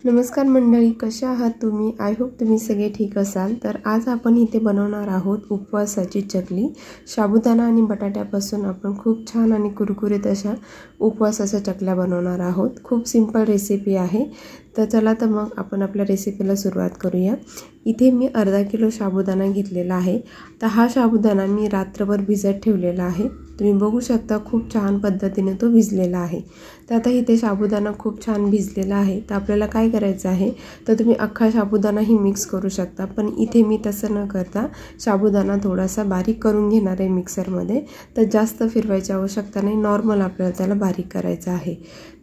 नमस्कार मंडळी, कशा आहात तुम्ही? आय होप तुम्ही सगळे ठीक असाल. तर आज आपण इथे बनवणार आहोत उपवासाची चकली. साबुदाणा आणि बटाट्यापासून आपण खूप छान आणि कुरकुरीत अशा उपवासाच्या चकल्या बनवणार आहोत. खूप सिंपल रेसिपी आहे. तर चला तर मग आपण आपल्या रेसिपीला सुरुवात करूया. इथे मी अर्धा किलो साबुदाणा घेतलेला आहे. तर हा साबुदाणा मी रात्रभर भिजत ठेवलेला आहे. तुम्ही बघू शकता खूप छान पद्धतीने तो भिजलेला आहे. तर आता इथे साबुदाणा खूप छान भिजलेला आहे. तर आपल्याला काय करायचं आहे, तर तुम्ही अख्खा साबुदाणाही मिक्स करू शकता, पण इथे मी तसं न करता साबुदाणा थोडासा बारीक करून घेणार आहे मिक्सरमध्ये. तर जास्त फिरवायची आवश्यकता नाही, नॉर्मल आपल्याला त्याला बारीक करायचं आहे.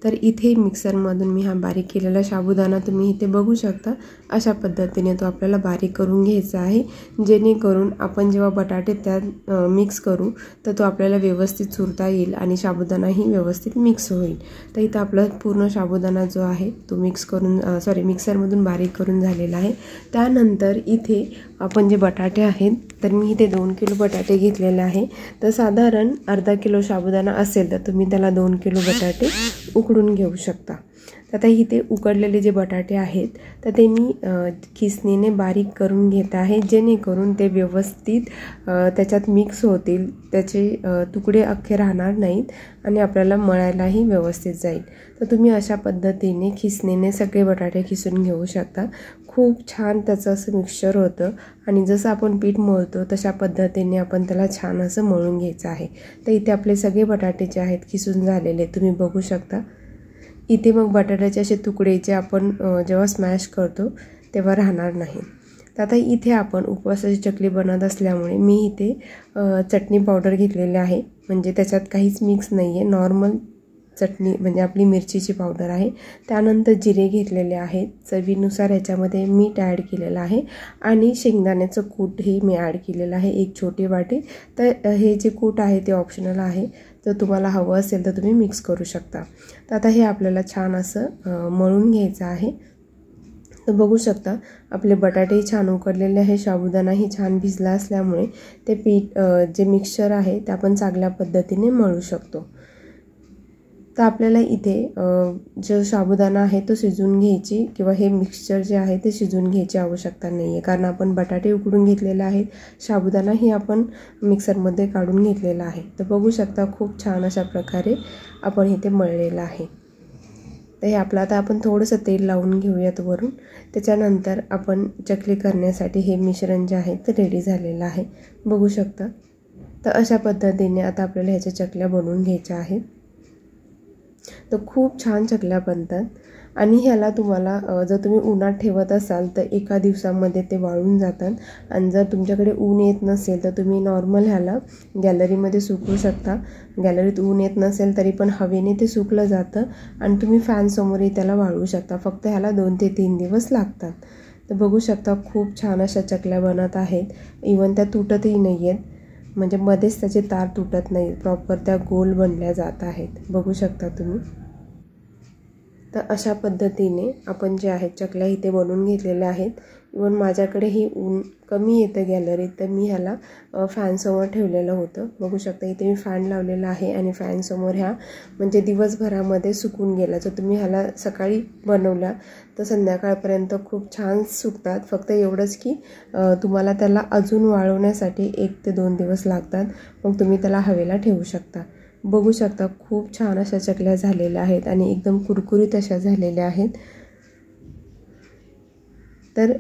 तर इथे मिक्सरमधून मी हा बारीक केलेला साबुदाणा तुम्ही इथे बघू शकता. अशा पद्धतीने तो आपल्याला बारीक करून घ्यायचा आहे, जेणेकरून आपण जेव्हा बटाटे त्यात मिक्स करू तर तो आपल्याला व्यवस्थित चुरता येईल आणि साबुदाणाही व्यवस्थित मिक्स होईल. तर इथं आपला पूर्ण साबुदाणा जो आहे तो मिक्सरमधून बारीक करून झालेला आहे. त्यानंतर इथे आपण जे बटाटे आहेत, तर मी इथे 2 किलो बटाटे घेतलेले आहे. तर साधारण अर्धा किलो साबुदाणा असेल तर तुम्ही त्याला 2 किलो बटाटे उकडून घेऊ शकता. तर आता इथे उकडलेले जे बटाटे आहेत तर ते मी खिसणीने बारीक करून घेत आहे, जेणेकरून ते व्यवस्थित त्याच्यात मिक्स होतील, त्याचे तुकडे अख्खे राहणार नाहीत आणि आपल्याला मळायलाही व्यवस्थित जाईल. तर तुम्ही अशा पद्धतीने खिसणीने सगळे बटाटे खिसून घेऊ शकता. खूप छान त्याचं असं मिक्सचर होतं आणि जसं आपण पीठ मळतो तशा पद्धतीने आपण त्याला छान असं मळून घ्यायचं आहे. तर इथे आपले सगळे बटाटे जे आहेत खिसून झालेले तुम्ही बघू शकता. इथे मग बटाट्याचे असे तुकडे जे आपण जेव्हा स्मॅश करतो तेव्हा राहणार नाही. तर आता इथे आपण उपवासाची चकली बनवत असल्यामुळे मी इथे चटणी पावडर घेतलेली आहे. म्हणजे त्याच्यात काहीच मिक्स नाही आहे, नॉर्मल चटणी म्हणजे आपली मिरचीची पावडर आहे. त्यानंतर जिरे घेतलेले आहेत, चवीनुसार ह्याच्यामध्ये मीठ ॲड केलेलं आहे आणि शेंगदाण्याचं कूटही मी ॲड केलेलं आहे 1 छोटी वाटी. तर हे जे कूट आहे ते ऑप्शनल आहे, जर तुम्हाला हवं असेल तर तुम्ही मिक्स करू शकता. तर आता हे आपल्याला छान असं मळून घ्यायचं आहे. तर बघू शकता आपले बटाटेही छान उकडलेले आहे, साबुदाणाही छान भिजला असल्यामुळे ते पीठ जे मिक्सचर आहे ते आपण चांगल्या पद्धतीने मळू शकतो. तर आपल्याला इथे जो साबुदाणा आहे तो शिजवून घ्यायची किंवा हे मिक्सचर जे आहे ते शिजवून घ्यायची आवश्यकता नाही आहे, कारण आपण बटाटे उकडून घेतलेले आहेत, साबुदाणाही आपण मिक्सरमध्ये काढून घेतलेला आहे. तर बघू शकता खूप छान अशा प्रकारे आपण इथे मळलेलं आहे. तर हे आपलं आता आपण थोडंसं तेल लावून घेऊयात वरून. त्याच्यानंतर आपण चकली करण्यासाठी हे मिश्रण जे आहे ते रेडी झालेलं आहे, बघू शकता. तर अशा पद्धतीने आता आपल्याला ह्याच्या चकल्या बनवून घ्यायच्या आहेत. तर खूप छान चकल्या बनतात आणि ह्याला तुम्हाला जर तुम्ही उन्हात ठेवत असाल तर एका दिवसामध्ये ते वाळून जातात. आणि जर तुमच्याकडे ऊन येत नसेल तर तुम्ही नॉर्मल ह्याला गॅलरीमध्ये सुकवू शकता. गॅलरीत ऊन येत नसेल तरी पण हवेने ते सुकलं जातं आणि तुम्ही फॅनसमोरही त्याला वाळवू शकता. फक्त ह्याला 2 ते 3 दिवस लागतात. तर बघू शकता खूप छान अशा चकल्या बनत आहेत. इवन त्या तुटतही नाही आहेत, म्हणजे मध्येच त्याचे तार तुटत नाही, प्रॉपर त्या गोल बनल्या जात आहेत, बघू शकता तुम्ही. तर अशा पद्धतीने आपण जे आहेत चकल्या इथे बनवून घेतलेल्या आहेत. इवन माझ्याकडेही ऊन कमी येतं गॅलरीत, तर मी ह्याला फॅनसमोर ठेवलेलं होतं, बघू शकता. इथे मी फॅन लावलेला आहे आणि फॅनसमोर ह्या म्हणजे दिवसभरामध्ये सुकून गेला. जर तुम्ही ह्याला सकाळी बनवल्या तर संध्याकाळपर्यंत खूप छान सुकतात. फक्त एवढंच की तुम्हाला त्याला अजून वाळवण्यासाठी 1 ते 2 दिवस लागतात, मग तुम्ही त्याला हवेला ठेवू शकता. बघू शकता खूप छान अशा चकल्या झालेल्या आहेत आणि एकदम कुरकुरीत अशा झालेल्या आहेत. तर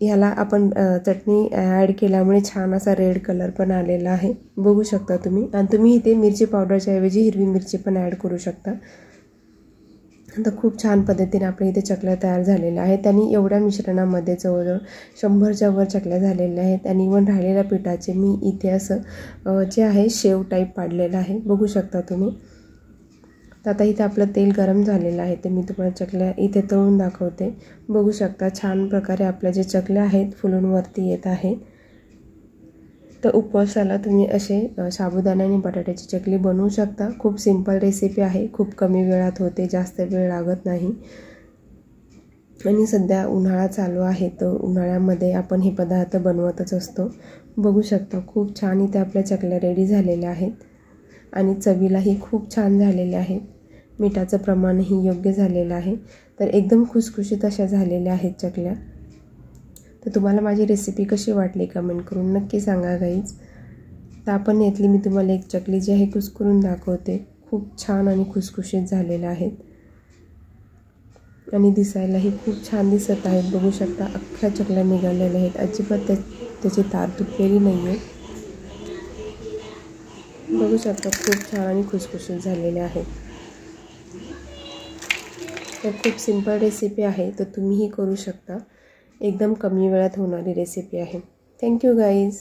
ह्याला आपण चटणी ॲड केल्यामुळे छान असा रेड कलर पण आलेला आहे, बघू शकता तुम्ही. आणि तुम्ही इथे मिरची पावडरच्या ऐवजी हिरवी मिरची पण ॲड करू शकता. तर खूप छान पद्धतीने आपल्या इथे चकल्या तयार झालेल्या आहेत आणि एवढ्या मिश्रणामध्ये जवळजवळ 100च्या वर चकल्या झालेल्या आहेत. आणि इवन राहिलेल्या पिठाचे मी इथे असं जे आहे शेव टाईप पाडलेलं आहे, बघू शकता तुम्ही. तर आता इथे आपलं तेल गरम झालेलं आहे, तर मी तुम्हाला चकल्या इथे तळून दाखवते. बघू शकता छान प्रकारे आपल्या जे चकल्या आहेत फुलून वरती येत आहेत. तर उपवासाला तुम्ही असे साबुदाणा आणि बटाट्याची चकली बनवू शकता. खूप सिंपल रेसिपी आहे, खूप कमी वेळात होते, जास्त वेळ लागत नाही. आणि सध्या उन्हाळा चालू आहे, तर उन्हाळ्यामध्ये आपण हे पदार्थ बनवतच असतो. बघू शकता खूप छान इथे आपल्या चकल्या रेडी झालेल्या आहेत आणि चवीलाही खूप छान झालेल्या आहेत. मिठाचं प्रमाणही योग्य झालेलं आहे. तर एकदम खुसखुशीत अशा झालेल्या आहेत चकल्या. तर तुम्हाला माझी रेसिपी कशी वाटली कमेंट करून नक्की सांगा गाईज. तर आपण यातली मी तुम्हाला एक चकली जी आहे कुस्करून दाखवते. खूप छान आणि खुसखुशीत झालेल्या आहेत आणि दिसायलाही खूप छान दिसत आहेत. बघू शकता अख्ख्या चकल्या निघालेल्या आहेत. अजिबात त्याची तार तुटलेली नाही आहे. बघू शकता खूप छान आणि खुसखुशीत झालेल्या आहेत. तर खूप सिंपल रेसिपी आहे, तर तुम्हीही करू शकता. एकदम कमी वेळात होणारी रेसिपी आहे. Thank you guys.